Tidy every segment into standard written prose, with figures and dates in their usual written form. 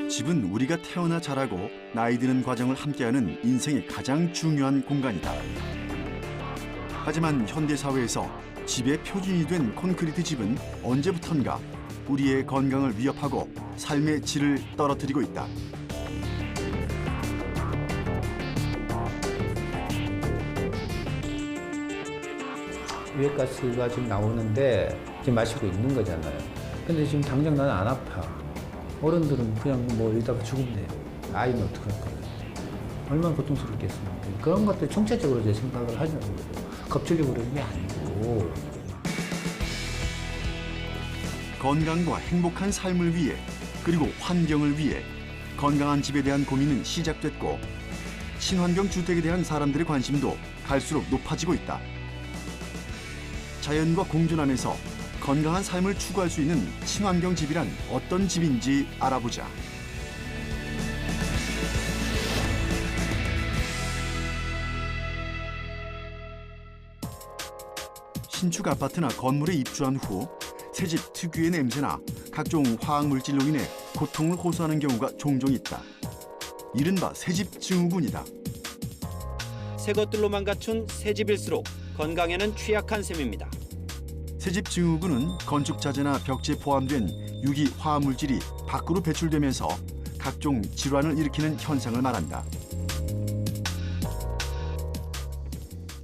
집은 우리가 태어나 자라고 나이 드는 과정을 함께하는 인생의 가장 중요한 공간이다. 하지만 현대 사회에서 집의 표준이 된 콘크리트 집은 언제부턴가 우리의 건강을 위협하고 삶의 질을 떨어뜨리고 있다. 유해가스가 지금 나오는데 지금 마시고 있는 거잖아요. 근데 지금 당장 나는 안 아파. 어른들은 그냥 뭐 이러다가 죽으면 돼요. 아이는 어떡할 거예요? 얼마나 고통스럽겠습니까? 그런 것들 총체적으로 제 생각을 하자는 거죠. 겁주려고 그러는 게 아니고. 건강과 행복한 삶을 위해 그리고 환경을 위해 건강한 집에 대한 고민은 시작됐고 친환경 주택에 대한 사람들의 관심도 갈수록 높아지고 있다. 자연과 공존하면서 건강한 삶을 추구할 수 있는 친환경 집이란 어떤 집인지 알아보자. 신축 아파트나 건물에 입주한 후 새집 특유의 냄새나 각종 화학물질로 인해 고통을 호소하는 경우가 종종 있다. 이른바 새집 증후군이다. 새 것들로만 갖춘 새 집일수록 건강에는 취약한 셈입니다. 새집 증후군은 건축 자재나 벽지에 포함된 유기 화합물질이 밖으로 배출되면서 각종 질환을 일으키는 현상을 말한다.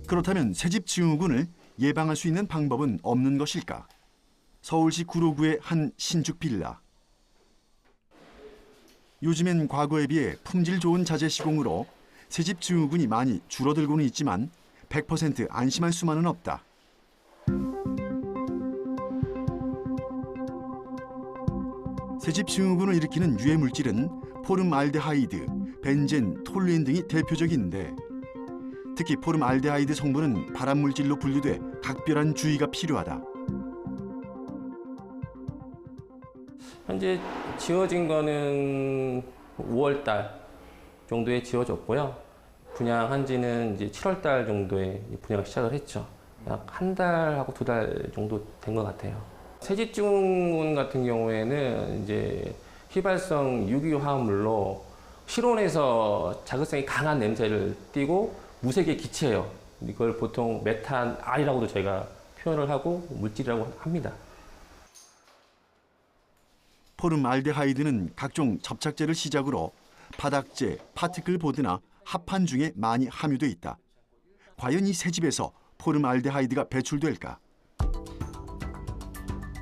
그렇다면 새집 증후군을 예방할 수 있는 방법은 없는 것일까? 서울시 구로구의 한 신축 빌라. 요즘엔 과거에 비해 품질 좋은 자재 시공으로 새집 증후군이 많이 줄어들고는 있지만 100% 안심할 수만은 없다. 새집 증후군을 일으키는 유해 물질은 포름알데하이드, 벤젠, 톨루엔 등이 대표적인데 특히 포름알데하이드 성분은 발암물질로 분류돼 각별한 주의가 필요하다. 현재 지어진 거는 5월 달 정도에 지어졌고요. 분양한 지는 이제 7월 달 정도에 분양을 시작을 했죠. 약 한 달하고 2달 정도 된 것 같아요. 새집 증후군 같은 경우에는 이제 휘발성 유기화합물로 실온에서 자극성이 강한 냄새를 띠고 무색의 기체예요. 이걸 보통 메탄 R이라고도 저희가 표현을 하고 물질이라고 합니다. 포름알데하이드는 각종 접착제를 시작으로 바닥재, 파티클 보드나 합판 중에 많이 함유돼 있다. 과연 이 새집에서 포름알데하이드가 배출될까?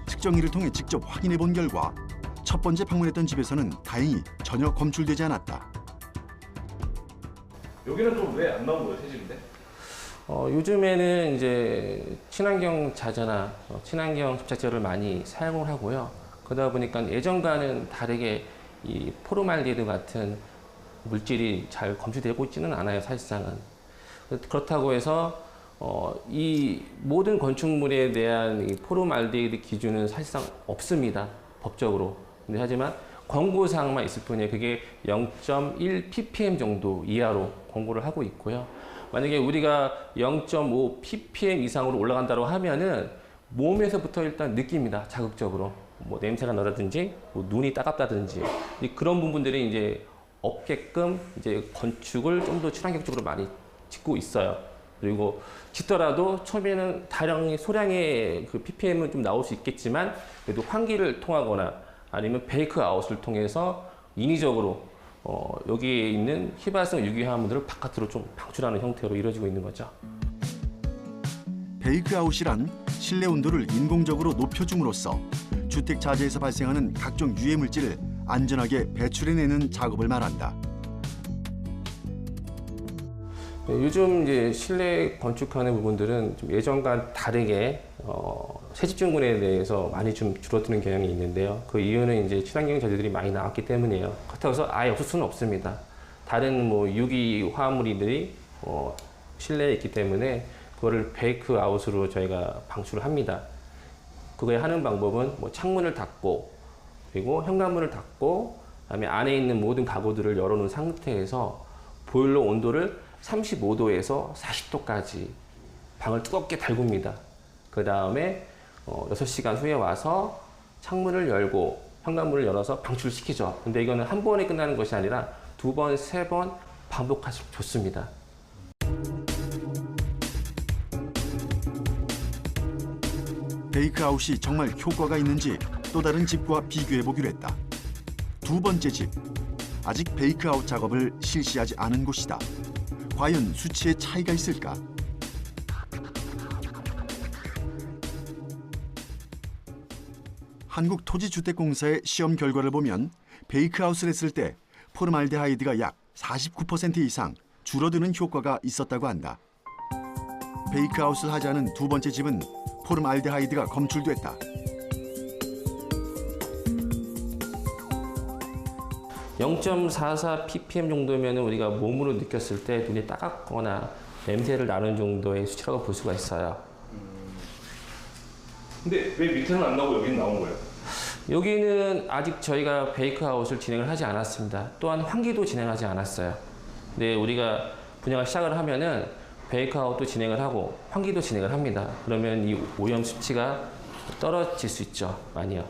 측정기를 통해 직접 확인해 본 결과 첫 번째 방문했던 집에서는 다행히 전혀 검출되지 않았다. 여기는 좀 왜 안 나온 거예요, 새집인데? 요즘에는 이제 친환경 자재나 친환경 접착제를 많이 사용을 하고요. 그러다 보니까 예전과는 다르게 이 포름알데히드 같은 물질이 잘 검출되고 있지는 않아요, 사실상은. 그렇다고 해서 이 모든 건축물에 대한 이 포름알데히드 기준은 사실상 없습니다, 법적으로. 근데 하지만 권고사항만 있을 뿐이에요. 그게 0.1 ppm 정도 이하로 권고를 하고 있고요. 만약에 우리가 0.5 ppm 이상으로 올라간다고 하면은 몸에서부터 일단 느낍니다, 자극적으로. 뭐 냄새가 나다든지, 뭐 눈이 따갑다든지 그런 부분들이 이제 없게끔 이제 건축을 좀 더 친환경적으로 많이 짓고 있어요. 그리고 짓더라도 처음에는 다량의 소량의 그 ppm은 좀 나올 수 있겠지만 그래도 환기를 통하거나 아니면 베이크 아웃을 통해서 인위적으로 여기에 있는 휘발성 유기화합물들을 바깥으로 좀 방출하는 형태로 이루어지고 있는 거죠. 베이크 아웃이란 실내 온도를 인공적으로 높여줌으로써 주택 자재에서 발생하는 각종 유해 물질을 안전하게 배출해내는 작업을 말한다. 네, 요즘 이제 실내 건축하는 부분들은 좀 예전과 다르게 새집 증후군에 대해서 많이 좀 줄어드는 경향이 있는데요. 그 이유는 이제 친환경 자재들이 많이 나왔기 때문이에요. 그렇다고 해서 아예 없을 수는 없습니다. 다른 뭐 유기 화합물들이 실내에 있기 때문에 그거를 베이크 아웃으로 저희가 방출을 합니다. 그거에 하는 방법은 뭐 창문을 닫고 그리고 현관문을 닫고 그다음에 안에 있는 모든 가구들을 열어놓은 상태에서 보일러 온도를 35도에서 40도까지 방을 뜨겁게 달굽니다. 그 다음에 6시간 후에 와서 창문을 열고 현관문을 열어서 방출시키죠. 근데 이거는 한 번에 끝나는 것이 아니라 2번, 3번 반복하시면 좋습니다. 베이크아웃이 정말 효과가 있는지 또 다른 집과 비교해 보기로 했다. 두 번째 집. 아직 베이크아웃 작업을 실시하지 않은 곳이다. 과연 수치에 차이가 있을까? 한국토지주택공사의 시험 결과를 보면 베이크아웃을 했을 때 포름알데하이드가 약 49% 이상 줄어드는 효과가 있었다고 한다. 베이크아웃을 하지 않은 두 번째 집은 포름알데하이드가 검출됐다. (0.44 ppm) 정도면 우리가 몸으로 느꼈을 때 눈이 따갑거나 냄새를 나는 정도의 수치라고 볼 수가 있어요. 근데 왜 밑에는 안 나오고 여기는 나온 거예요? 여기는 아직 저희가 베이크아웃을 진행을 하지 않았습니다. 또한 환기도 진행하지 않았어요. 근데 우리가 분양을 시작을 하면은 베이크아웃도 진행을 하고 환기도 진행을 합니다. 그러면 이 오염 수치가 떨어질 수 있죠. 많이요.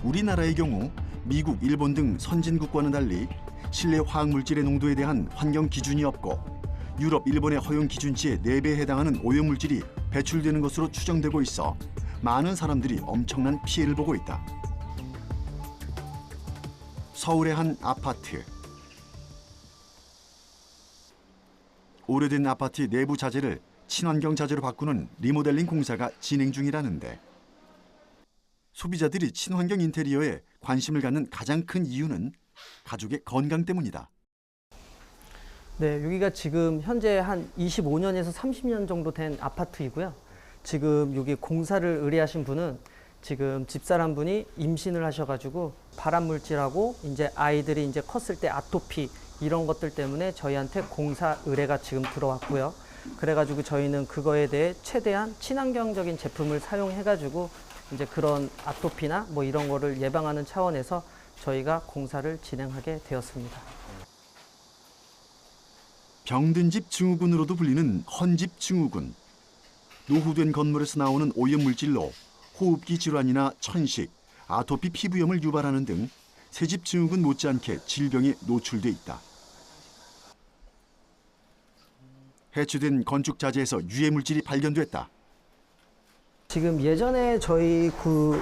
우리나라의 경우 미국, 일본 등 선진국과는 달리 실내 화학물질의 농도에 대한 환경 기준이 없고 유럽, 일본의 허용 기준치의 4배에 해당하는 오염물질이 배출되는 것으로 추정되고 있어 많은 사람들이 엄청난 피해를 보고 있다. 서울의 한 아파트. 오래된 아파트 내부 자재를 친환경 자재로 바꾸는 리모델링 공사가 진행 중이라는데 소비자들이 친환경 인테리어에 관심을 갖는 가장 큰 이유는 가족의 건강 때문이다. 네, 여기가 지금 현재 한 25년에서 30년 정도 된 아파트이고요. 지금 여기 공사를 의뢰하신 분은 지금 집사람분이 임신을 하셔가지고 발암물질하고 이제 아이들이 이제 컸을 때 아토피 이런 것들 때문에 저희한테 공사 의뢰가 지금 들어왔고요. 그래가지고 저희는 그거에 대해 최대한 친환경적인 제품을 사용해가지고 이제 그런 아토피나 뭐 이런 거를 예방하는 차원에서 저희가 공사를 진행하게 되었습니다. 병든 집 증후군으로도 불리는 헌집 증후군. 노후된 건물에서 나오는 오염물질로 호흡기 질환이나 천식, 아토피 피부염을 유발하는 등 새집 증후군 못지않게 질병에 노출돼 있다. 해체된 건축 자재에서 유해 물질이 발견됐다. 지금 예전에 저희 그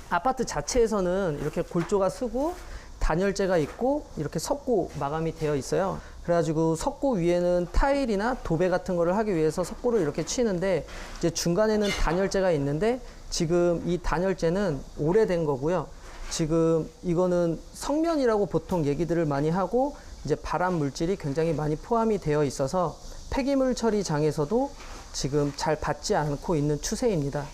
아파트 자체에서는 이렇게 골조가 쓰고 단열재가 있고 이렇게 석고 마감이 되어 있어요. 그래가지고 석고 위에는 타일이나 도배 같은 거를 하기 위해서 석고를 이렇게 치는데 이제 중간에는 단열재가 있는데 지금 이 단열재는 오래된 거고요. 지금 이거는 성면이라고 보통 얘기들을 많이 하고 이제 발암 물질이 굉장히 많이 포함이 되어 있어서 폐기물 처리장에서도 지금 잘 받지 않고 있는 추세입니다.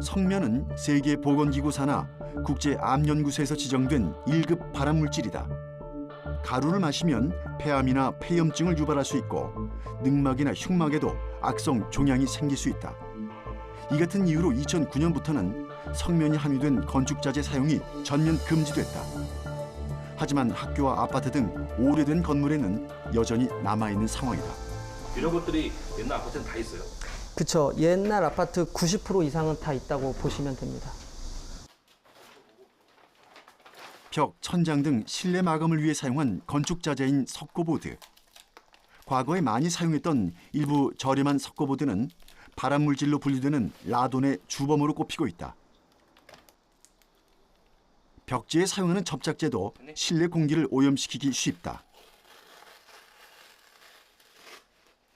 성면은 세계보건기구 산하 국제암연구소에서 지정된 1급 발암물질이다. 가루를 마시면 폐암이나 폐염증을 유발할 수 있고 늑막이나 흉막에도 악성 종양이 생길 수 있다. 이 같은 이유로 2009년부터는 성면이 함유된 건축자재 사용이 전면 금지됐다. 하지만 학교와 아파트 등 오래된 건물에는 여전히 남아있는 상황이다. 이런 것들이 옛날 아파트는 다 있어요? 그쵸. 옛날 아파트 90% 이상은 다 있다고 보시면 됩니다. 벽, 천장 등 실내 마감을 위해 사용한 건축자재인 석고보드. 과거에 많이 사용했던 일부 저렴한 석고보드는 발암물질로 분류되는 라돈의 주범으로 꼽히고 있다. 벽지에 사용하는 접착제도 실내 공기를 오염시키기 쉽다.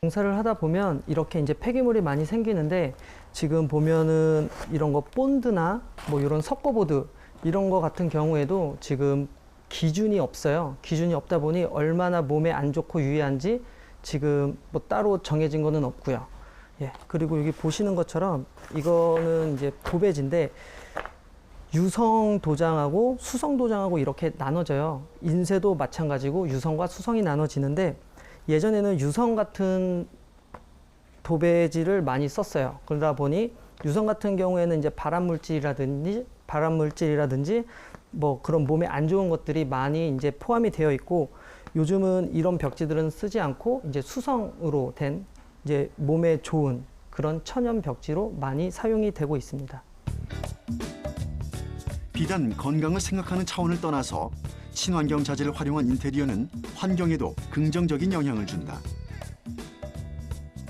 공사를 하다 보면 이렇게 이제 폐기물이 많이 생기는데 지금 보면은 이런 거 본드나 뭐 이런 석고보드 이런 거 같은 경우에도 지금 기준이 없어요. 기준이 없다 보니 얼마나 몸에 안 좋고 유해한지 지금 뭐 따로 정해진 거는 없고요. 예. 그리고 여기 보시는 것처럼 이거는 이제 도배지인데 유성 도장하고 수성 도장하고 이렇게 나눠져요. 인쇄도 마찬가지고 유성과 수성이 나눠지는데 예전에는 유성 같은 도배지를 많이 썼어요. 그러다 보니 유성 같은 경우에는 이제 발암물질이라든지 뭐 그런 몸에 안 좋은 것들이 많이 이제 포함이 되어 있고 요즘은 이런 벽지들은 쓰지 않고 이제 수성으로 된 이제 몸에 좋은 그런 천연 벽지로 많이 사용이 되고 있습니다. 비단 건강을 생각하는 차원을 떠나서 친환경 자재를 활용한 인테리어는 환경에도 긍정적인 영향을 준다.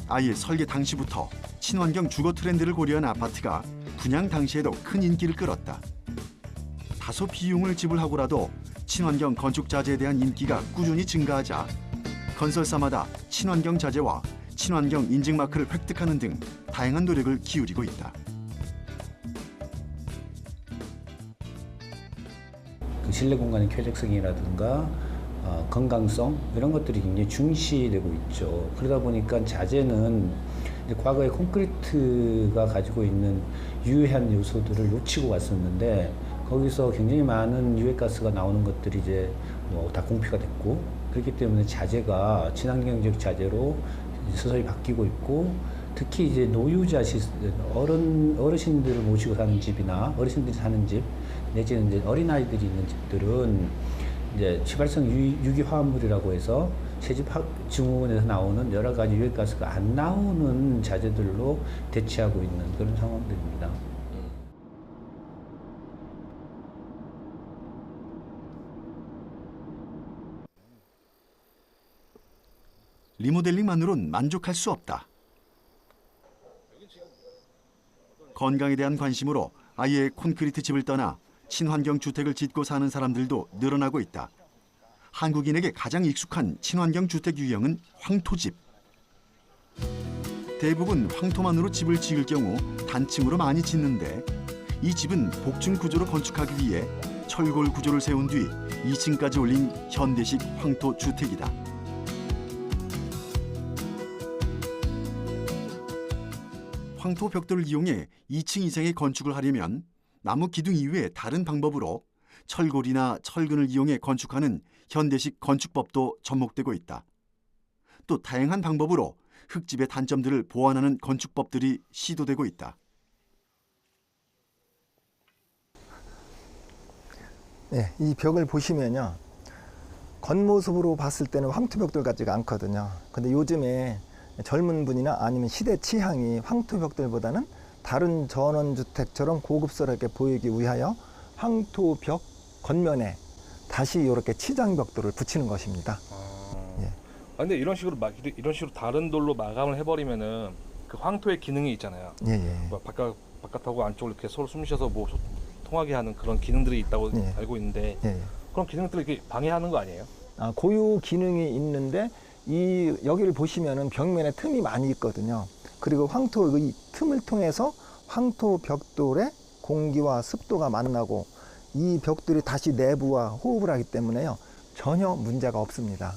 아예 설계 당시부터 친환경 주거 트렌드를 고려한 아파트가 분양 당시에도 큰 인기를 끌었다. 다소 비용을 지불하고라도 친환경 건축 자재에 대한 인기가 꾸준히 증가하자 건설사마다 친환경 자재와 친환경 인증 마크를 획득하는 등 다양한 노력을 기울이고 있다. 그 실내 공간의 쾌적성이라든가 건강성 이런 것들이 굉장히 중시되고 있죠. 그러다 보니까 자재는 이제 과거에 콘크리트가 가지고 있는 유해한 요소들을 놓치고 왔었는데 거기서 굉장히 많은 유해가스가 나오는 것들이 이제 뭐 다 공피가 됐고 그렇기 때문에 자재가 친환경적 자재로 서서히 바뀌고 있고 특히 이제 노유자 어르신들을 모시고 사는 집이나 어르신들이 사는 집 내지는 이제 어린아이들이 있는 집들은 이제 휘발성 유기화합물이라고 해서 새집 증후군에서 나오는 여러 가지 유해가스가 안 나오는 자재들로 대체하고 있는 그런 상황들입니다. 리모델링만으론 만족할 수 없다. 건강에 대한 관심으로 아예 콘크리트 집을 떠나 친환경 주택을 짓고 사는 사람들도 늘어나고 있다. 한국인에게 가장 익숙한 친환경 주택 유형은 황토집. 대부분 황토만으로 집을 지을 경우 단층으로 많이 짓는데 이 집은 복층 구조로 건축하기 위해 철골 구조를 세운 뒤 2층까지 올린 현대식 황토 주택이다. 황토 벽돌을 이용해 2층 이상의 건축을 하려면 나무 기둥 이외에 다른 방법으로 철골이나 철근을 이용해 건축하는 현대식 건축법도 접목되고 있다. 또 다양한 방법으로 흙집의 단점들을 보완하는 건축법들이 시도되고 있다. 네, 이 벽을 보시면요. 겉모습으로 봤을 때는 황토벽돌 같지가 않거든요. 근데 요즘에 젊은 분이나 아니면 시대 취향이 황토벽돌보다는 다른 전원주택처럼 고급스럽게 보이기 위하여 황토벽 겉면에 다시 이렇게 치장벽돌을 붙이는 것입니다. 예. 근데 이런 식으로 다른 돌로 마감을 해버리면은 그 황토의 기능이 있잖아요. 예, 예. 뭐 바깥하고 안쪽을 이렇게 서로 숨쉬어서 뭐 통하게 하는 그런 기능들이 있다고 예. 알고 있는데 예, 예. 그런 기능들을 이렇게 방해하는 거 아니에요? 고유 기능이 있는데 여기를 보시면은 벽면에 틈이 많이 있거든요. 그리고 황토 이 틈을 통해서 황토 벽돌에 공기와 습도가 만나고 이 벽돌이 다시 내부와 호흡을 하기 때문에요. 전혀 문제가 없습니다.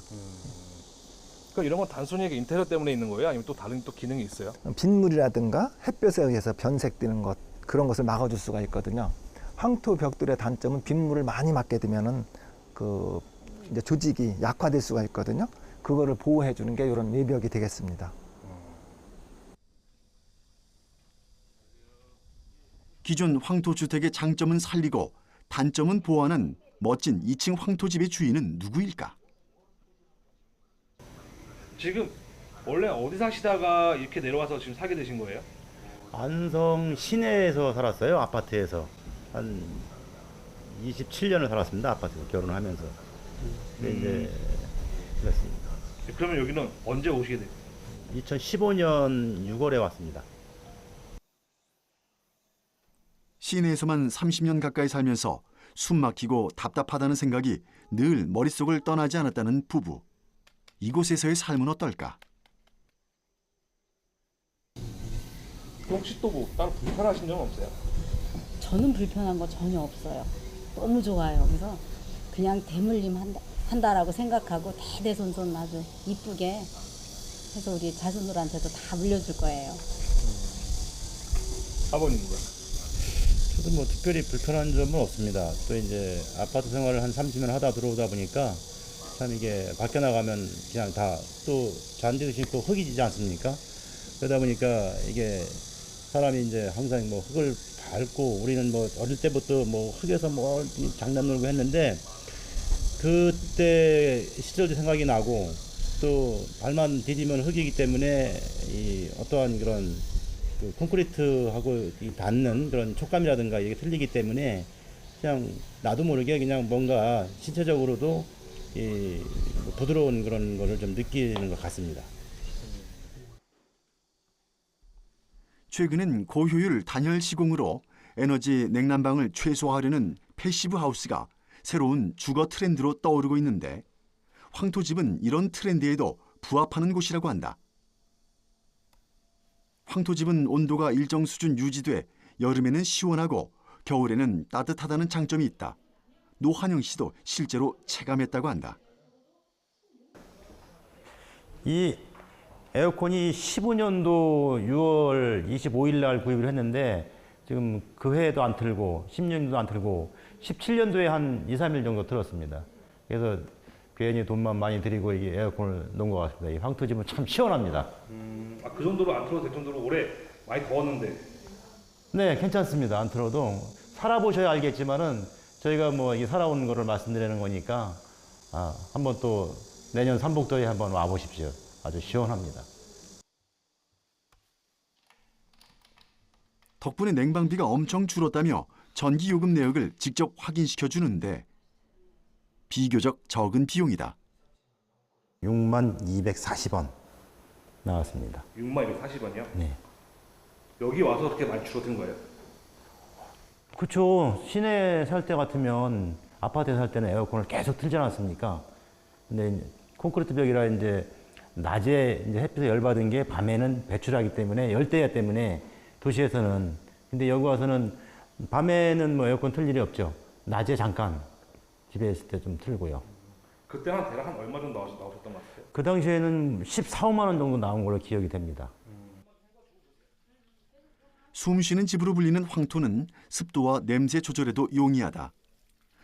그러니까 이런 건 단순히 인테리어 때문에 있는 거예요? 아니면 또 다른 또 기능이 있어요? 빗물이라든가 햇볕에 의해서 변색되는 것 그런 것을 막아줄 수가 있거든요. 황토 벽돌의 단점은 빗물을 많이 맞게 되면은 그 이제 조직이 약화될 수가 있거든요. 그거를 보호해 주는 게 이런 외벽이 되겠습니다. 기존 황토주택의 장점은 살리고 단점은 보완한 멋진 2층 황토집의 주인은 누구일까? 지금 원래 어디 사시다가 이렇게 내려와서 지금 사게 되신 거예요? 안성 시내에서 살았어요. 아파트에서 한 27년을 살았습니다. 아파트에서 결혼하면서. 근데 이제 그렇습니다. 그러면 여기는 언제 오시게 돼요? 2015년 6월에 왔습니다. 시내에서만 30년 가까이 살면서 숨 막히고 답답하다는 생각이 늘 머릿속을 떠나지 않았다는 부부. 이곳에서의 삶은 어떨까? 혹시 또 뭐 따로 불편하신 점은 없어요? 저는 불편한 거 전혀 없어요. 너무 좋아요. 그래서 그냥 대물림 한다라고 생각하고 대대손손 아주 이쁘게 해서 우리 자손들한테도 다 물려줄 거예요. 아버님은요? 저도 뭐 특별히 불편한 점은 없습니다. 또 이제 아파트 생활을 한 30년 하다 들어오다 보니까 참 이게 밖에 나가면 그냥 다 또 잔디도 심고 흙이 지지 않습니까? 그러다 보니까 이게 사람이 이제 항상 뭐 흙을 밟고 우리는 뭐 어릴 때부터 뭐 흙에서 뭐 장난 놀고 했는데 그때 시절도 생각이 나고 또 발만 디디면 흙이기 때문에 이 어떠한 그런 그 콘크리트하고 이 닿는 그런 촉감이라든가 이게 틀리기 때문에 그냥 나도 모르게 그냥 뭔가 신체적으로도 이 부드러운 그런 거를 좀 느끼는 것 같습니다. 최근엔 고효율 단열 시공으로 에너지 냉난방을 최소화하려는 패시브 하우스가 새로운 주거 트렌드로 떠오르고 있는데 황토집은 이런 트렌드에도 부합하는 곳이라고 한다. 황토집은 온도가 일정 수준 유지돼 여름에는 시원하고 겨울에는 따뜻하다는 장점이 있다. 노한영 씨도 실제로 체감했다고 한다. 이 에어컨이 15년도 6월 25일 날 구입을 했는데 지금 그 해에도 안 틀고 10년도 안 틀고 17년도에 한 2, 3일 정도 틀었습니다. 그래서 괜히 돈만 많이 들이고 이 에어컨을 놓은 것 같습니다. 이 황토집은 참 시원합니다. 그 정도로 안 틀어도 될 정도로 올해 많이 더웠는데. 네, 괜찮습니다. 안 틀어도 살아보셔야 알겠지만은 저희가 뭐 이 살아온 거를 말씀드리는 거니까 한번 또 내년 삼복더위에 한번 와 보십시오. 아주 시원합니다. 덕분에 냉방비가 엄청 줄었다며 전기요금 내역을 직접 확인시켜 주는데 비교적 적은 비용이다. 62,240원 나왔습니다. 62,240원이요? 네. 여기 와서 그렇게 많이 줄어든 거예요? 그렇죠. 시내 살 때 같으면 아파트에 살 때는 에어컨을 계속 틀지 않았습니까? 근데 이제 콘크리트 벽이라 이제 낮에 이제 햇빛에 열받은 게 밤에는 배출하기 때문에 열대야 때문에 도시에서는 근데 여기 와서는 밤에는 뭐 에어컨 틀 일이 없죠. 낮에 잠깐 집에 있을 때 좀 틀고요. 그때 대략 한 얼마 정도 나오셨던 것 같아요? 그 당시에는 14, 5만 원 정도 나온 걸로 기억이 됩니다. 숨쉬는 집으로 불리는 황토는 습도와 냄새 조절에도 용이하다.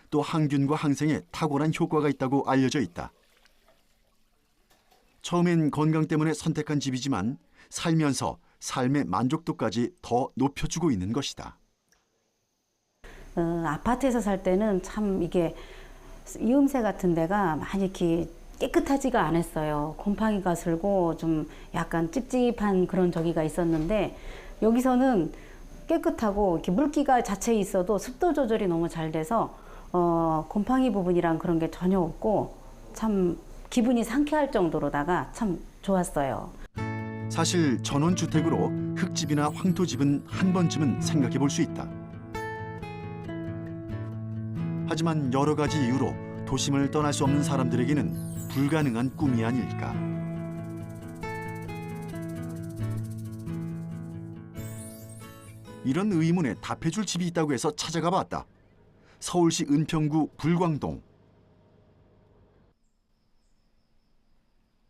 또 항균과 항생에 탁월한 효과가 있다고 알려져 있다. 처음엔 건강 때문에 선택한 집이지만 살면서 삶의 만족도까지 더 높여주고 있는 것이다. 아파트에서 살 때는 참 이게 이음새 같은 데가 많이 이렇게 깨끗하지가 않았어요. 곰팡이가 슬고 좀 약간 찝찝한 그런 저기가 있었는데 여기서는 깨끗하고 이렇게 물기가 자체에 있어도 습도 조절이 너무 잘 돼서 곰팡이 부분이랑 그런 게 전혀 없고 참 기분이 상쾌할 정도로다가 참 좋았어요. 사실 전원주택으로 흙집이나 황토집은 한 번쯤은 생각해 볼 수 있다. 하지만 여러 가지 이유로 도심을 떠날 수 없는 사람들에게는 불가능한 꿈이 아닐까. 이런 의문에 답해줄 집이 있다고 해서 찾아가 봤다. 서울시 은평구 불광동.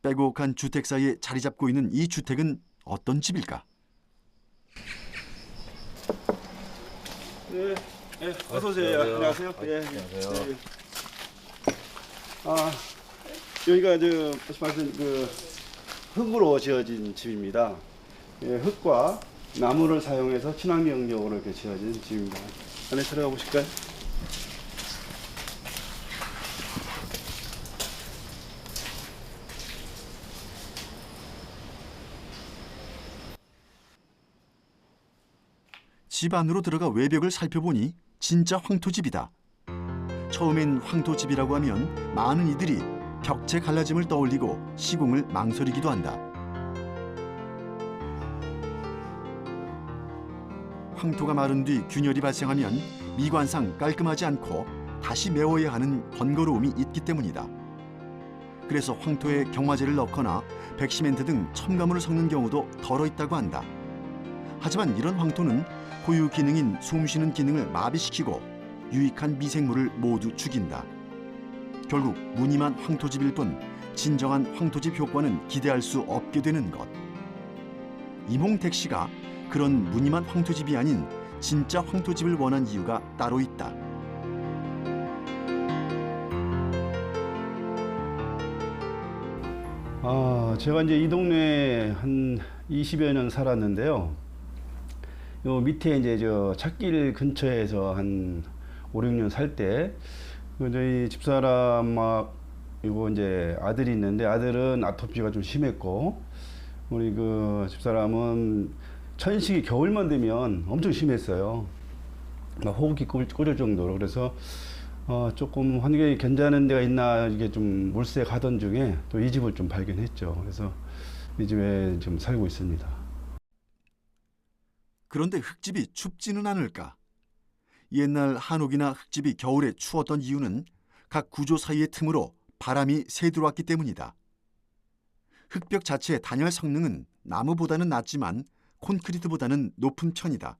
빼곡한 주택 사이에 자리 잡고 있는 이 주택은 어떤 집일까? 네, 어서 오세요. 안녕하세요. 예, 안녕하세요. 여기가 말씀하신 그 흙으로 지어진 집입니다. 예, 흙과 나무를 사용해서 친환경적으로 이렇게 지어진 집입니다. 안에 들어가 보실까요? 집 안으로 들어가 외벽을 살펴보니 진짜 황토집이다. 처음엔 황토집이라고 하면 많은 이들이 벽체 갈라짐을 떠올리고 시공을 망설이기도 한다. 황토가 마른 뒤 균열이 발생하면 미관상 깔끔하지 않고 다시 메워야 하는 번거로움이 있기 때문이다. 그래서 황토에 경화제를 넣거나 백시멘트 등 첨가물을 섞는 경우도 덜어 있다고 한다. 하지만 이런 황토는 고유 기능인 숨쉬는 기능을 마비시키고 유익한 미생물을 모두 죽인다. 결국 무늬만 황토집일 뿐 진정한 황토집 효과는 기대할 수 없게 되는 것. 임홍택 씨가 그런 무늬만 황토집이 아닌 진짜 황토집을 원한 이유가 따로 있다. 제가 이제 이 동네에 한 20여 년 살았는데요. 요 밑에 이제 저 찻길 근처에서 한 5, 6년 살 때 저희 집사람 이거 이제 아들이 있는데 아들은 아토피가 좀 심했고 우리 그 집사람은 천식이 겨울만 되면 엄청 심했어요. 호흡기 ቁ릴 정도로. 그래서 조금 환경이 괜찮은 데가 있나 이게 좀 물세 가던 중에 또 이 집을 좀 발견했죠. 그래서 이 집에 지금 살고 있습니다. 그런데 흙집이 춥지는 않을까? 옛날 한옥이나 흙집이 겨울에 추웠던 이유는 각 구조 사이의 틈으로 바람이 새들어왔기 때문이다. 흙벽 자체의 단열 성능은 나무보다는 낮지만 콘크리트보다는 높은 편이다.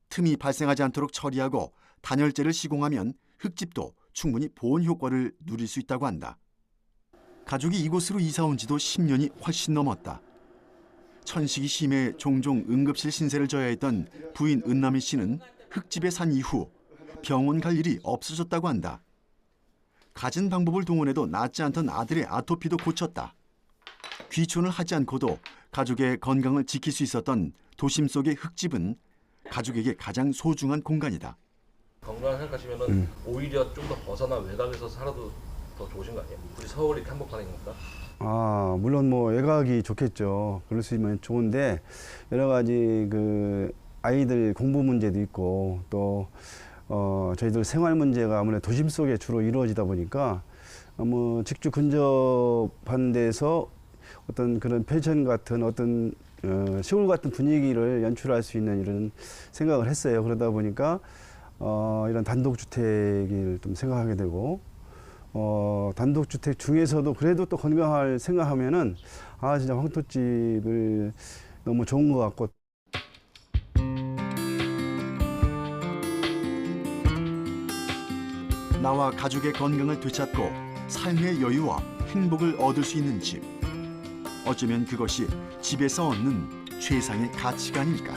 틈이 발생하지 않도록 처리하고 단열재를 시공하면 흙집도 충분히 보온 효과를 누릴 수 있다고 한다. 가족이 이곳으로 이사 온 지도 10년이 훨씬 넘었다. 천식이 심해 종종 응급실 신세를 져야 했던 부인 은남희 씨는 흙집에 산 이후 병원 갈 일이 없어졌다고 한다. 갖은 방법을 동원해도 낫지 않던 아들의 아토피도 고쳤다. 귀촌을 하지 않고도 가족의 건강을 지킬 수 있었던 도심 속의 흙집은 가족에게 가장 소중한 공간이다. 건강 생각하시면은 오히려 좀 더 벗어나 외곽에서 살아도 더 좋으신 거 아니에요? 우리 서울이 한복판에 있으니까. 물론 뭐 외곽이 좋겠죠. 그럴 수 있으면 좋은데 여러 가지 그 아이들 공부 문제도 있고 또 저희들 생활 문제가 아무래도 도심 속에 주로 이루어지다 보니까 뭐 직주 근접한 데서 어떤 그런 패션 같은 어떤 시골 같은 분위기를 연출할 수 있는 이런 생각을 했어요. 그러다 보니까 이런 단독주택을 좀 생각하게 되고 단독주택 중에서도 그래도 또 건강할 생각하면은 진짜 황토집을 너무 좋은 것 같고. 나와 가족의 건강을 되찾고 삶의 여유와 행복을 얻을 수 있는 집. 어쩌면 그것이 집에서 얻는 최상의 가치가 아닐까.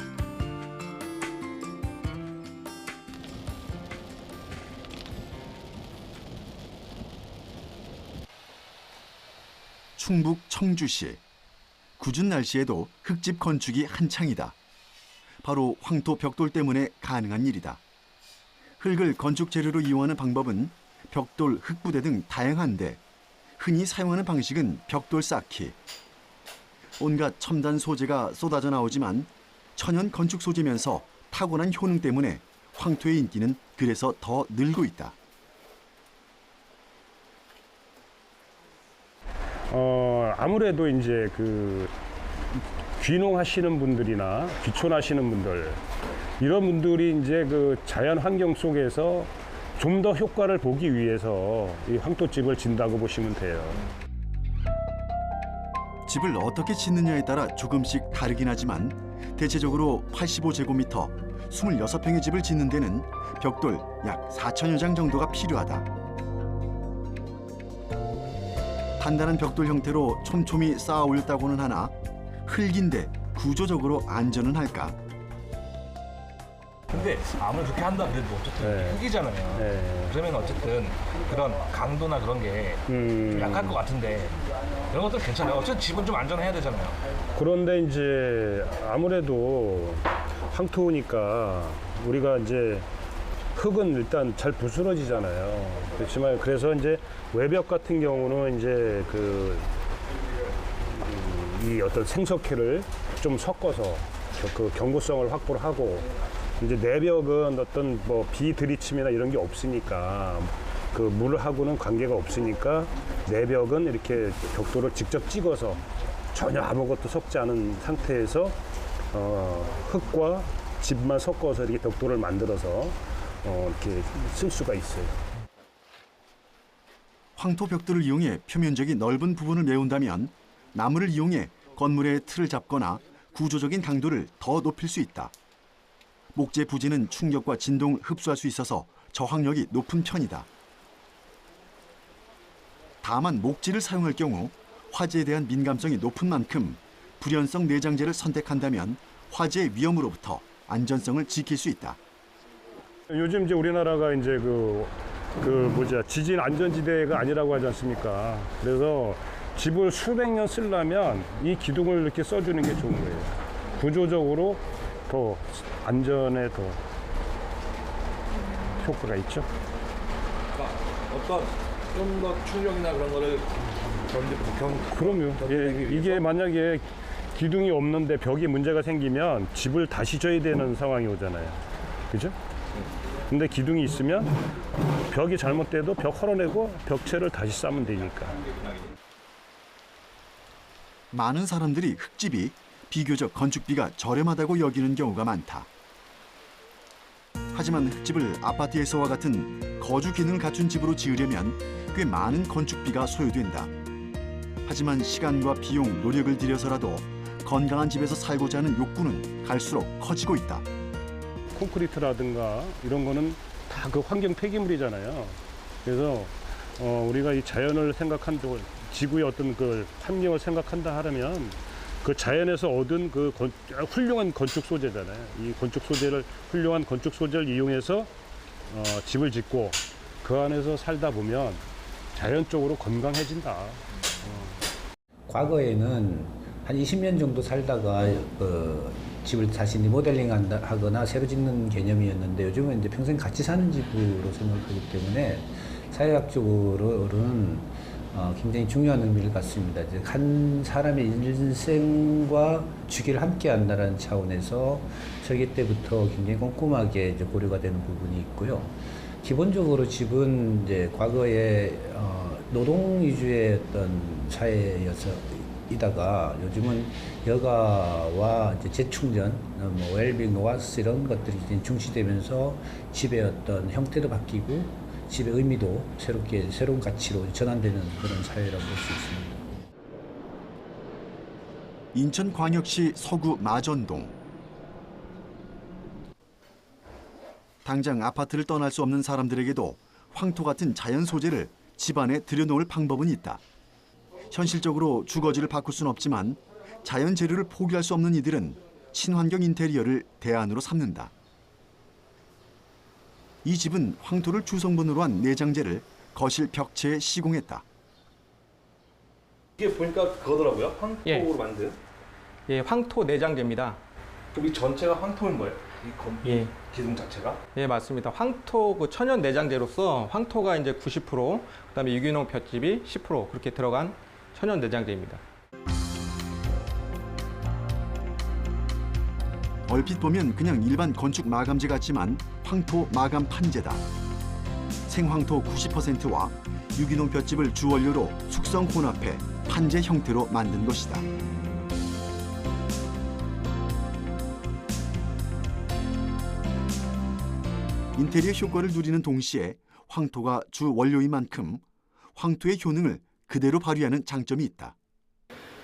충북 청주시. 궂은 날씨에도 흙집 건축이 한창이다. 바로 황토 벽돌 때문에 가능한 일이다. 흙을 건축 재료로 이용하는 방법은 벽돌, 흙부대 등 다양한데 흔히 사용하는 방식은 벽돌 쌓기. 온갖 첨단 소재가 쏟아져 나오지만 천연 건축 소재면서 타고난 효능 때문에 황토의 인기는 그래서 더 늘고 있다. 아무래도 이제 그 귀농하시는 분들이나 귀촌하시는 분들 이런 분들이 이제 그 자연 환경 속에서 좀 더 효과를 보기 위해서 이 황토집을 짓는다고 보시면 돼요. 집을 어떻게 짓느냐에 따라 조금씩 다르긴 하지만 대체적으로 85제곱미터 26평의 집을 짓는 데는 벽돌 약 4천여 장 정도가 필요하다. 단단한 벽돌 형태로 촘촘히 쌓아 올렸다고는 하나 흙인데 구조적으로 안전은 할까? 근데 아무리 그렇게 한다 그래도 어쨌든 흙이잖아요. 그러면 어쨌든 그런 강도나 그런 게 좀 약할 것 같은데 이런 것도 괜찮아요. 어쨌든 집은 좀 안전해야 되잖아요. 그런데 이제 아무래도 황토니까 우리가 이제 흙은 일단 잘 부스러지잖아요. 그렇지만 그래서 이제 외벽 같은 경우는 이제 이 어떤 생석회를 좀 섞어서 그 견고성을 확보를 하고 이제 내벽은 어떤 뭐 비들이침이나 이런 게 없으니까 그 물하고는 관계가 없으니까 내벽은 이렇게 벽돌을 직접 찍어서 전혀 아무것도 섞지 않은 상태에서 흙과 집만 섞어서 이렇게 벽돌을 만들어서 이렇게 쓸 수가 있어요. 황토 벽돌을 이용해 표면적이 넓은 부분을 메운다면 나무를 이용해 건물의 틀을 잡거나 구조적인 강도를 더 높일 수 있다. 목재 부지는 충격과 진동을 흡수할 수 있어서 저항력이 높은 편이다. 다만 목재를 사용할 경우 화재에 대한 민감성이 높은 만큼 불연성 내장재를 선택한다면 화재의 위험으로부터 안전성을 지킬 수 있다. 요즘 이제 우리나라가 이제 지진 안전지대가 아니라고 하지 않습니까? 그래서 집을 수백 년 쓰려면 이 기둥을 이렇게 써주는 게 좋은 거예요. 구조적으로 더 안전에 더 효과가 있죠. 어떤 좀 더 충격이나 그런 거를 그럼요. 이게 만약에 기둥이 없는데 벽이 문제가 생기면 집을 다시 져야 되는 상황이 오잖아요. 그죠? 근데 기둥이 있으면 벽이 잘못돼도 벽 헐어내고 벽체를 다시 쌓으면 되니까. 많은 사람들이 흙집이 비교적 건축비가 저렴하다고 여기는 경우가 많다. 하지만 흙집을 아파트에서와 같은 거주 기능을 갖춘 집으로 지으려면 꽤 많은 건축비가 소요된다. 하지만 시간과 비용, 노력을 들여서라도 건강한 집에서 살고자 하는 욕구는 갈수록 커지고 있다. 콘크리트라든가 이런 거는 다 그 환경 폐기물이잖아요. 그래서 우리가 이 자연을 생각한다, 지구의 어떤 그 환경을 생각한다 하려면 그 자연에서 얻은 그 훌륭한 건축 소재잖아요. 이 건축 소재를, 훌륭한 건축 소재를 이용해서 집을 짓고 그 안에서 살다 보면 자연적으로 건강해진다. 과거에는 한 20년 정도 살다가 집을 다시 리모델링 하거나 새로 짓는 개념이었는데 요즘은 이제 평생 같이 사는 집으로 생각하기 때문에 사회학적으로는 굉장히 중요한 의미를 갖습니다. 이제 한 사람의 인생과 주기를 함께 한다는 차원에서 설계 때부터 굉장히 꼼꼼하게 이제 고려가 되는 부분이 있고요. 기본적으로 집은 이제 과거에 노동 위주의 어떤 사회여서이다가 요즘은 여가와 이제 재충전, 뭐 웰빙, 오아시스 이런 것들이 이제 중시되면서 집의 어떤 형태도 바뀌고 집의 의미도 새로운 가치로 전환되는 그런 사회라고 볼 수 있습니다. 인천광역시 서구 마전동. 당장 아파트를 떠날 수 없는 사람들에게도 황토 같은 자연 소재를 집안에 들여놓을 방법은 있다. 현실적으로 주거지를 바꿀 수는 없지만 자연 재료를 포기할 수 없는 이들은 친환경 인테리어를 대안으로 삼는다. 이 집은 황토를 주성분으로 한 내장재를 거실 벽체에 시공했다. 이게 보니까 그거더라고요. 황토로 만든. 예, 황토 내장재입니다. 그럼 이 전체가 황토인 거예요? 예. 기둥 자체가? 예, 맞습니다. 황토 그 천연 내장재로서 황토가 이제 90%, 그다음에 유기농 볏짚이 10% 그렇게 들어간 천연 내장재입니다. 얼핏 보면 그냥 일반 건축 마감재 같지만 황토 마감 판재다. 생황토 90%와 유기농 볏짚을 주원료로 숙성 혼합해 판재 형태로 만든 것이다. 인테리어 효과를 누리는 동시에 황토가 주 원료인 만큼 황토의 효능을 그대로 발휘하는 장점이 있다.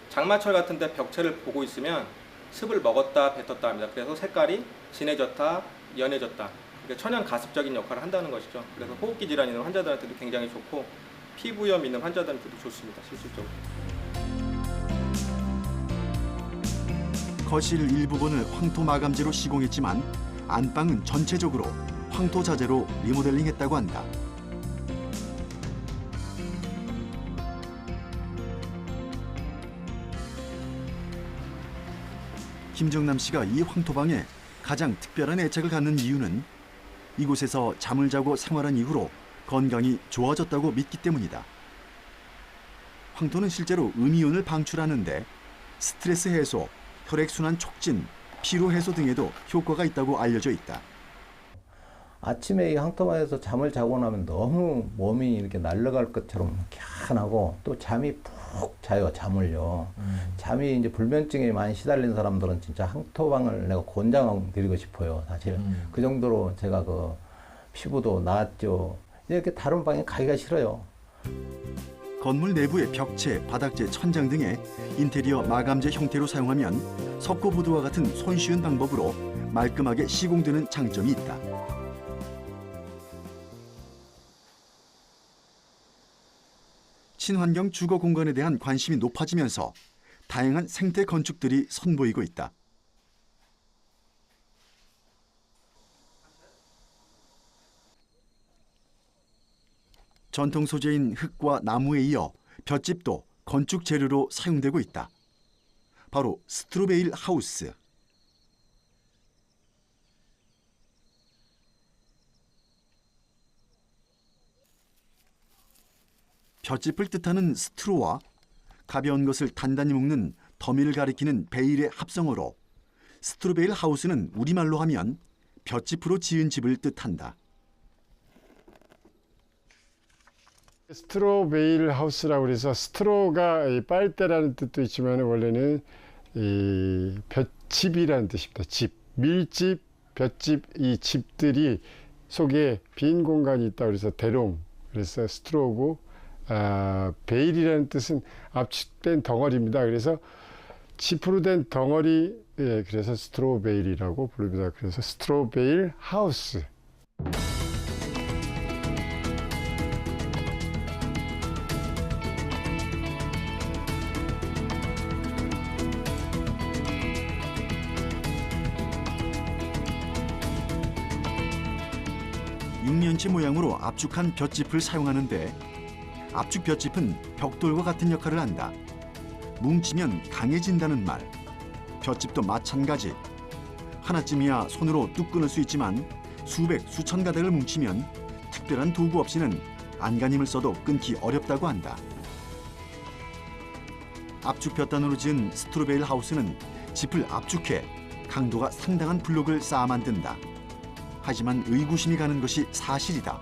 장마철 같은 데 벽체를 보고 있으면 습을 먹었다 뱉었다 합니다. 그래서 색깔이 진해졌다, 연해졌다. 그러니까 천연 가습적인 역할을 한다는 것이죠. 그래서 호흡기 질환 있는 환자들한테도 굉장히 좋고 피부염 있는 환자들한테도 좋습니다. 실질적으로. 거실 일부분을 황토 마감재로 시공했지만 안방은 전체적으로 황토 자재로 리모델링했다고 한다. 김정남 씨가 이 황토방에 가장 특별한 애착을 갖는 이유는 이곳에서 잠을 자고 생활한 이후로 건강이 좋아졌다고 믿기 때문이다. 황토는 실제로 음이온을 방출하는데 스트레스 해소, 혈액순환 촉진, 피로 해소 등에도 효과가 있다고 알려져 있다. 아침에 이 황토방에서 잠을 자고 나면 너무 몸이 이렇게 날아갈 것처럼 캬하고 또 잠이 푹 자요, 잠을요. 잠이 이제 불면증에 많이 시달린 사람들은 진짜 황토방을 내가 권장드리고 싶어요, 사실. 그 정도로 제가 그 피부도 나았죠. 이렇게 다른 방에 가기가 싫어요. 건물 내부의 벽체, 바닥재, 천장 등의 인테리어 마감재 형태로 사용하면 석고보드와 같은 손쉬운 방법으로 말끔하게 시공되는 장점이 있다. 친환경 주거 공간에 대한 관심이 높아지면서 다양한 생태 건축들이 선보이고 있다. 전통 소재인 흙과 나무에 이어 볏짚도 건축 재료로 사용되고 있다. 바로 스트로베일 하우스. 볏짚을 뜻하는 스트로와 가벼운 것을 단단히 묶는 더미를 가리키는 베일의 합성어로 스트로베일 하우스는 우리말로 하면 볏짚으로 지은 집을 뜻한다. 스트로베일 하우스라고 해서 스트로가 이 빨대라는 뜻도 있지만 원래는 이 볏짚이라는 뜻입니다. 집, 밀집, 볏짚 이 집들이 속에 빈 공간이 있다 그래서 대롱 그래서 스트로고 베일이라는 뜻은 압축된 덩어리입니다. 그래서 짚으로 된 덩어리 그래서 스트로베일이라고 부릅니다. 그래서 스트로베일 하우스. 육면체 모양으로 압축한 볏짚을 사용하는데 압축 볏짚은 벽돌과 같은 역할을 한다. 뭉치면 강해진다는 말. 볏짚도 마찬가지. 하나쯤이야 손으로 뚝 끊을 수 있지만 수백, 수천 가닥을 뭉치면 특별한 도구 없이는 안간힘을 써도 끊기 어렵다고 한다. 압축 볏단으로 지은 스트로베일 하우스는 짚을 압축해 강도가 상당한 블록을 쌓아 만든다. 하지만 의구심이 가는 것이 사실이다.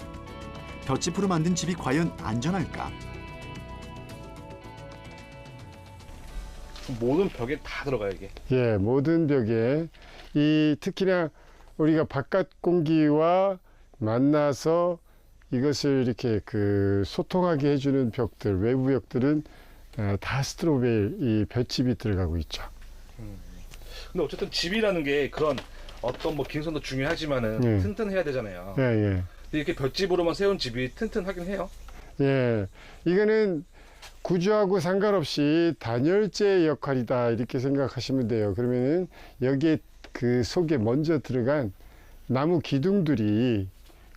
볏짚으로 만든 집이 과연 안전할까? 모든 벽에 다 들어가요 이게. 예, 모든 벽에 이 특히나 우리가 바깥 공기와 만나서 이것을 이렇게 그 소통하게 해주는 벽들, 외부 벽들은 다 스트로베일 이 볏짚이 들어가고 있죠. 근데 어쨌든 집이라는 게 그런 어떤 뭐 기능성도 중요하지만은 예. 튼튼해야 되잖아요. 예, 예. 근데 이렇게 볏짚으로만 세운 집이 튼튼하긴 해요. 예, 이거는 구조하고 상관없이 단열재 역할이다 이렇게 생각하시면 돼요. 그러면은 여기에 그 속에 먼저 들어간 나무 기둥들이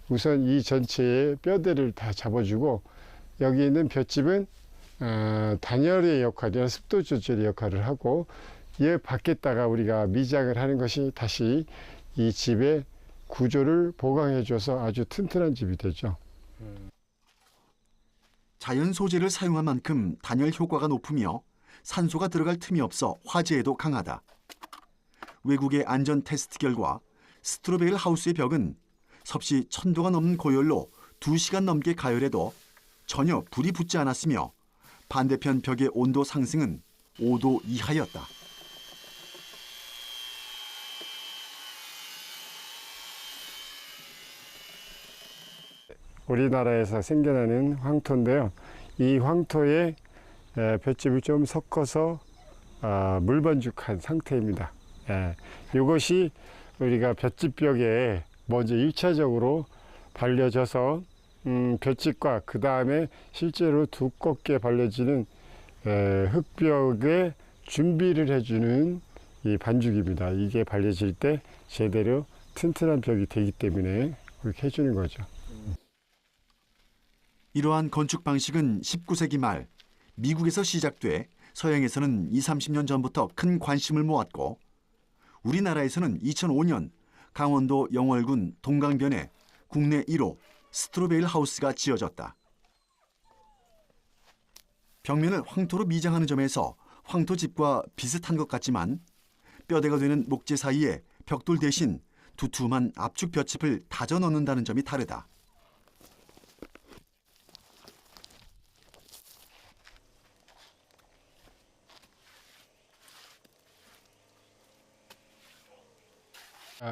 우선 이 전체의 뼈대를 다 잡아주고 여기 있는 볏짚은 단열의 역할이나 습도 조절의 역할을 하고 얘 밖에다가 우리가 미장을 하는 것이 다시 이 집의 구조를 보강해줘서 아주 튼튼한 집이 되죠. 자연 소재를 사용한 만큼 단열 효과가 높으며 산소가 들어갈 틈이 없어 화재에도 강하다. 외국의 안전 테스트 결과 스트로베일 하우스의 벽은 섭씨 1000도가 넘는 고열로 2시간 넘게 가열해도 전혀 불이 붙지 않았으며 반대편 벽의 온도 상승은 5도 이하였다. 우리나라에서 생겨나는 황토인데요. 이 황토에 볏짚을 좀 섞어서 물 번죽한 상태입니다. 이것이 우리가 볏짚벽에 먼저 1차적으로 발려져서 볏짚과 그 다음에 실제로 두껍게 발려지는 흙벽에 준비를 해주는 이 반죽입니다. 이게 발려질 때 제대로 튼튼한 벽이 되기 때문에 그렇게 해주는 거죠. 이러한 건축 방식은 19세기 말 미국에서 시작돼 서양에서는 20, 30년 전부터 큰 관심을 모았고 우리나라에서는 2005년 강원도 영월군 동강변에 국내 1호 스트로베일 하우스가 지어졌다. 벽면을 황토로 미장하는 점에서 황토집과 비슷한 것 같지만 뼈대가 되는 목재 사이에 벽돌 대신 두툼한 압축 볏짚을 다져 넣는다는 점이 다르다.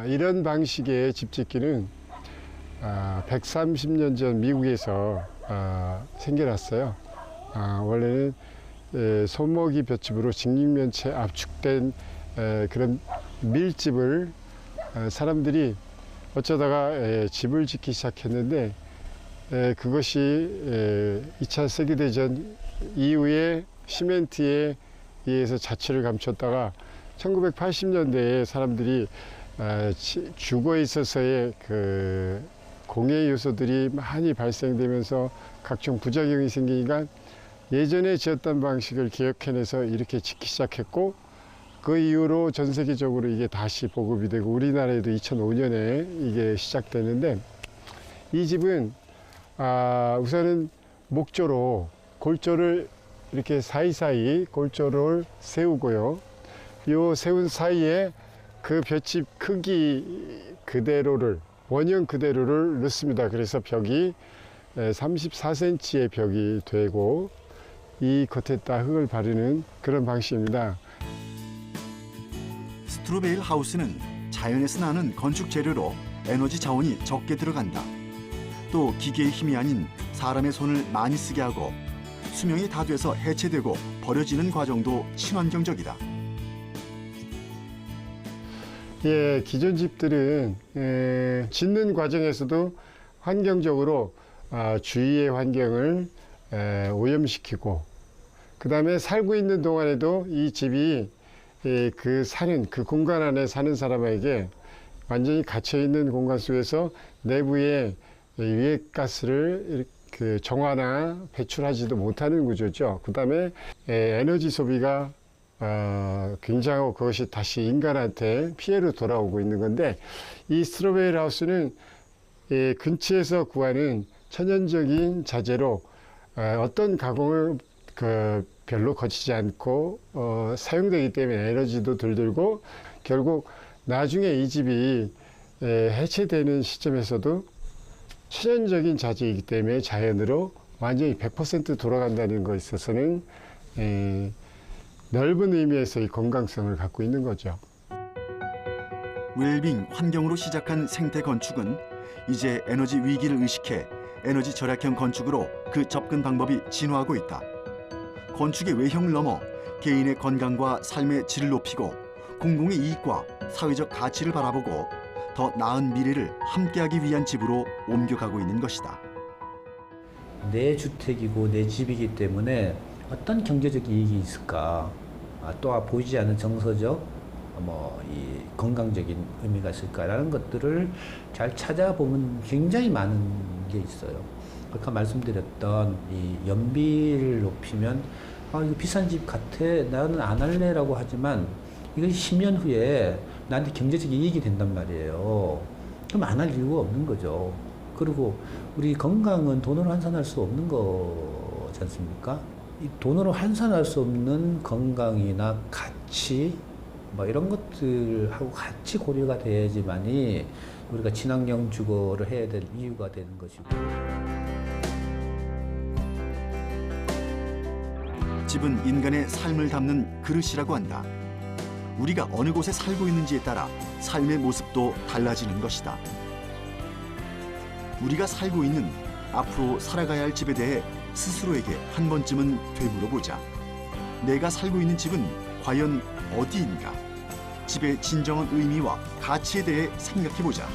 이런 방식의 집짓기는 130년 전 미국에서 생겨났어요. 원래는 소모기 볏짚으로 직육면체 압축된 그런 밀집을 사람들이 어쩌다가 집을 짓기 시작했는데 그것이 2차 세계대전 이후에 시멘트에 의해서 자취를 감췄다가 1980년대에 사람들이 주거에 있어서의 그 공해 요소들이 많이 발생되면서 각종 부작용이 생기니까 예전에 지었던 방식을 개혁해내서 이렇게 짓기 시작했고 그 이후로 전 세계적으로 이게 다시 보급이 되고 우리나라에도 2005년에 이게 시작되는데 이 집은 우선은 목조로 골조를 이렇게 사이사이 골조를 세우고요. 요 세운 사이에 그 볏짚 크기 그대로를 원형 그대로를 넣습니다. 그래서 벽이 34cm의 벽이 되고 이 겉에다 흙을 바르는 그런 방식입니다. 스트로베일 하우스는 자연에서 나는 건축 재료로 에너지 자원이 적게 들어간다. 또 기계의 힘이 아닌 사람의 손을 많이 쓰게 하고 수명이 다 돼서 해체되고 버려지는 과정도 친환경적이다. 예, 기존 집들은 짓는 과정에서도 환경적으로 주위의 환경을 오염시키고 그다음에 살고 있는 동안에도 이 집이 그 공간 안에 사는 사람에게 완전히 갇혀 있는 공간 속에서 내부에 유해가스를 이렇게 정화나 배출하지도 못하는 구조죠. 그다음에 에너지 소비가 굉장하고 그것이 다시 인간한테 피해로 돌아오고 있는 건데 이 스트로베일 하우스는 근처에서 구하는 천연적인 자재로 어떤 가공을 별로 거치지 않고 사용되기 때문에 에너지도 덜 들고 결국 나중에 이 집이 해체되는 시점에서도 천연적인 자재이기 때문에 자연으로 완전히 100% 돌아간다는 것에 있어서는 넓은 의미에서의 건강성을 갖고 있는 거죠. 웰빙 환경으로 시작한 생태 건축은 이제 에너지 위기를 의식해 에너지 절약형 건축으로 그 접근 방법이 진화하고 있다. 건축의 외형을 넘어 개인의 건강과 삶의 질을 높이고 공공의 이익과 사회적 가치를 바라보고 더 나은 미래를 함께하기 위한 집으로 옮겨가고 있는 것이다. 내 주택이고 내 집이기 때문에 어떤 경제적 이익이 있을까? 또 보이지 않는 정서적, 이 건강적인 의미가 있을까라는 것들을 잘 찾아보면 굉장히 많은 게 있어요. 아까 말씀드렸던 이 연비를 높이면 이거 비싼 집 같아, 나는 안 할래라고 하지만 이건 10년 후에 나한테 경제적 이익이 된단 말이에요. 그럼 안 할 이유가 없는 거죠. 그리고 우리 건강은 돈으로 환산할 수 없는 거지 않습니까? 이 돈으로 환산할 수 없는 건강이나 가치 이런 것들하고 같이 고려가 돼야지만이 우리가 친환경 주거를 해야 될 이유가 되는 것이고. 집은 인간의 삶을 담는 그릇이라고 한다. 우리가 어느 곳에 살고 있는지에 따라 삶의 모습도 달라지는 것이다. 우리가 살고 있는 앞으로 살아가야 할 집에 대해 스스로에게 한 번쯤은 되물어보자. 내가 살고 있는 집은 과연 어디인가? 집의 진정한 의미와 가치에 대해 생각해보자.